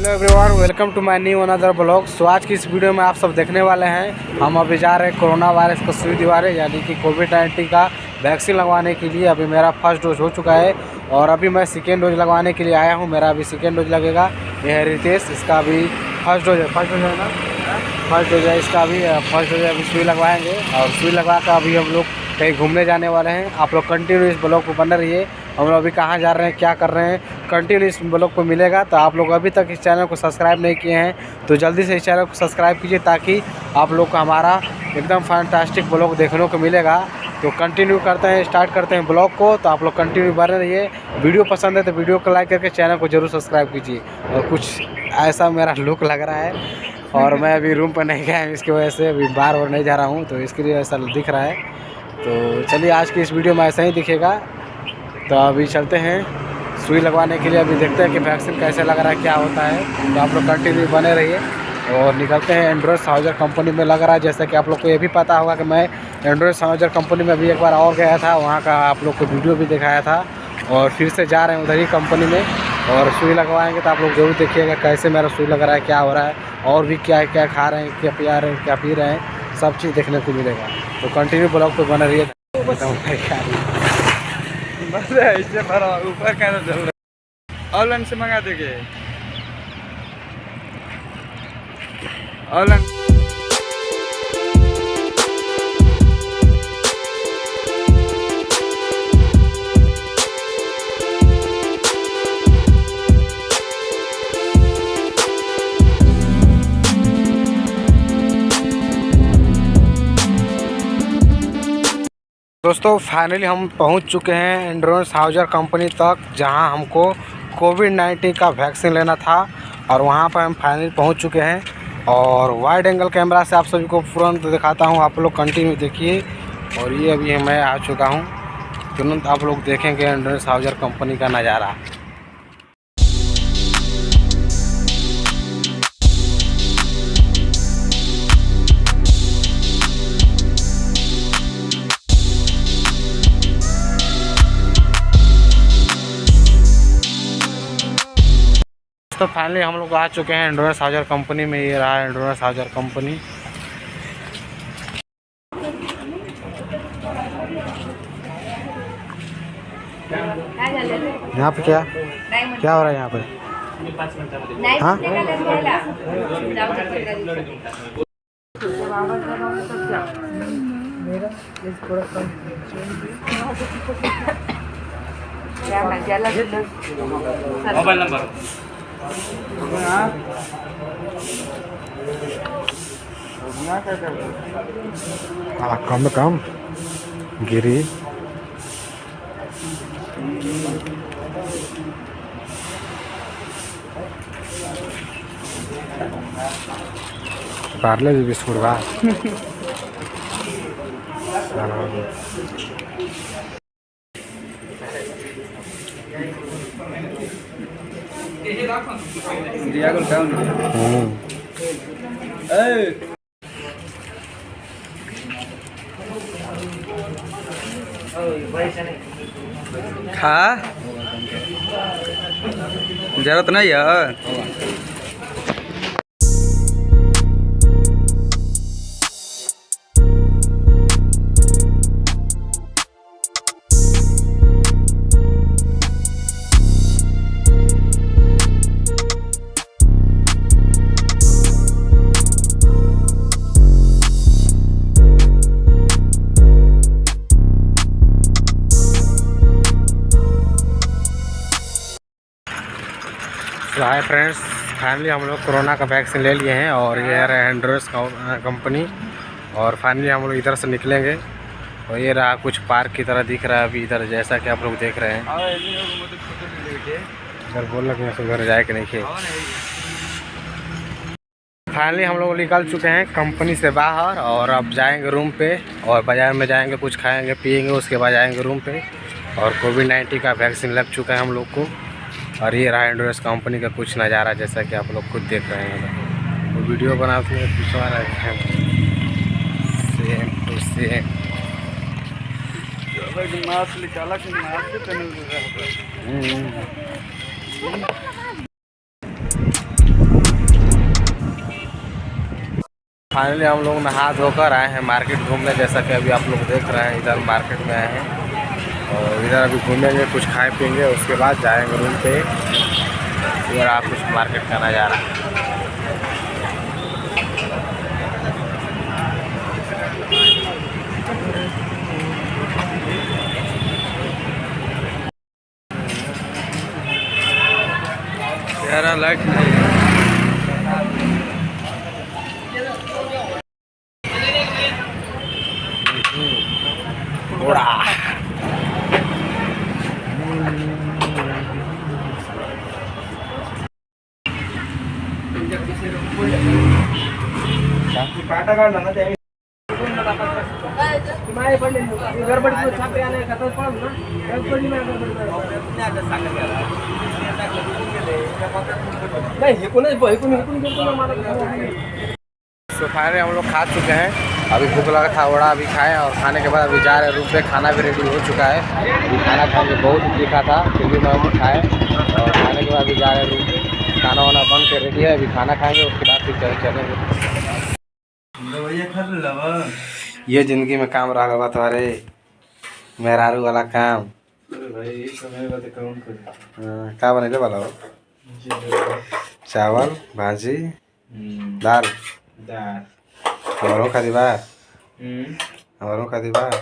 Hello everyone, welcome to my new another blog. So आज की इस वीडियो में आप सब देखने वाले हैं, हम अभी जा रहे हैं कोरोना वायरस को सुई दिवाने यानी कि कोविड-19 का वैक्सीन लगवाने के लिए। अभी मेरा फर्स्ट डोज हो चुका है और अभी मैं सेकेंड डोज लगवाने के लिए आया हूं। मेरा अभी सेकेंड डोज लगेगा। यह है रितेश, इसका अभी फर्स्ट डोज है ना, फर्स्ट डोज है इसका। अभी फर्स्ट डोज अभी सुई लगवाएँगे और सुई लगवा कर अभी हम लोग कहीं घूमने जाने वाले हैं। आप लोग कंटिन्यू इस ब्लॉग को बने रहिए। हम लोग अभी कहाँ जा रहे हैं, क्या कर रहे हैं, कंटिन्यू इस ब्लॉग को मिलेगा। तो आप लोग अभी तक इस चैनल को सब्सक्राइब नहीं किए हैं तो जल्दी से इस चैनल को सब्सक्राइब कीजिए ताकि आप लोग को हमारा एकदम फैंटास्टिक ब्लॉग देखने को मिलेगा। तो कंटिन्यू करते हैं, स्टार्ट करते हैं ब्लॉग को। तो आप लोग कंटिन्यू बने रहिए। वीडियो पसंद है तो वीडियो को लाइक करके चैनल को जरूर सब्सक्राइब कीजिए। और कुछ ऐसा मेरा लुक लग रहा है और मैं अभी रूम पर नहीं गया हूँ, इसकी वजह से अभी बार बार नहीं जा रहा हूँ, तो इसके लिए ऐसा दिख रहा है। तो चलिए आज की इस वीडियो में ऐसा ही दिखेगा। तो अभी चलते हैं सुई लगवाने के लिए। अभी देखते हैं कि वैक्सीन कैसे लग रहा है, क्या होता है। तो आप लोग कंटिन्यू बने रहिए और निकलते हैं। एंड्रॉयड साउजर कंपनी में लग रहा है, जैसा कि आप लोग को ये भी पता होगा कि मैं एंड्रॉयड साउजर कंपनी में अभी एक बार और गया था, वहाँ का आप लोग को वीडियो भी दिखाया था। और फिर से जा रहे हैं उधर ही कंपनी में और सुई लगवाएँगे। तो आप लोग ज़रूर देखिएगा कैसे मेरा सुई लग रहा है, क्या हो रहा है और भी क्या क्या खा रहे हैं, क्या पिया रहे हैं, क्या पी रहे हैं, सब चीज़ देखने को मिलेगा। तो कंटिन्यू ब्लॉग पे बने रहिए। बस ऐसे भरा ऊपर क्या चल रहा है, ऑनलाइन से मंगा देंगे ऑनलाइन। दोस्तों फाइनली हम पहुंच चुके हैं एंड्रॉयड साउजर कंपनी तक, जहां हमको कोविड-19 का वैक्सीन लेना था और वहां पर हम फाइनली पहुंच चुके हैं। और वाइड एंगल कैमरा से आप सभी को तुरंत दिखाता हूं, आप लोग कंटिन्यू देखिए। और ये अभी मैं आ चुका हूं, तुरंत आप लोग देखेंगे एंड्रॉयड साउजर कंपनी का नज़ारा। तो फाइनली हम लोग आ चुके हैं एंड्रॉयड साउजर कंपनी में। ये रहा एंड्रॉयड साउजर कंपनी। यहाँ पे क्या क्या हो रहा है यहाँ पे? हाँ मोबाइल नंबर कम गिरी। पार्ले जी बिस्कुट बा खा जरूरत नहीं है। हाय फ्रेंड्स, फाइनली हम लोग कोरोना का वैक्सीन ले लिए हैं और ये है एंड्रॉयड कंपनी। और फाइनली हम लोग इधर से निकलेंगे और ये रहा कुछ पार्क की तरह दिख रहा है अभी इधर, जैसा कि आप लोग देख रहे हैं। इधर बोल रहे हैं घर जाए कि नहीं खे। फाइनली हम लोग निकल चुके हैं कंपनी से बाहर और अब जाएंगे रूम पे और बाज़ार में जाएंगे, कुछ खाएंगे पिएंगे, उसके बाद जाएंगे रूम पे। और कोविड-19 का वैक्सीन लग चुका है हम लोग को। और ये रहा एंड्रॉयड कंपनी का कुछ नज़ारा, जैसा कि आप लोग खुद देख रहे हैं। वो वीडियो बनाते हैं पिछवा रहे हैं, सेम टू सेम। मास्क निकाला कि मास्क फाइनली हम लोग नहा धोकर आए हैं मार्केट घूमने, जैसा कि अभी आप लोग देख रहे हैं इधर मार्केट में आए हैं और इधर अभी घूमेंगे, कुछ खाए पिएंगे, उसके बाद जाएंगे रूम पे। इधर आप कुछ मार्केट का नज़ारा। यार लाइट नहीं है। घोड़ा काटा काढला ना त्या तो फाइनली हम लोग खा चुके हैं। अभी भूख लगा था, वड़ा अभी खाए और खाने के बाद अभी जा रहे हैं रूम पे। खाना भी रेडी हो चुका है। अभी खाना खाएंगे, बहुत तीखा था फिर भी मैं खाए और खाने के बाद अभी जा रहे हैं रूम पे। खाना वाना बन के रेडी है, अभी खाना खाएंगे, उसके बाद फिर चलेंगे। ये ज़िंदगी में काम रहा होगा तुम्हारे मेहरारू वाला काम। क्या बने वाला हो? चावल भाजी दाल हमारों का दीवार हमारों का दीवार।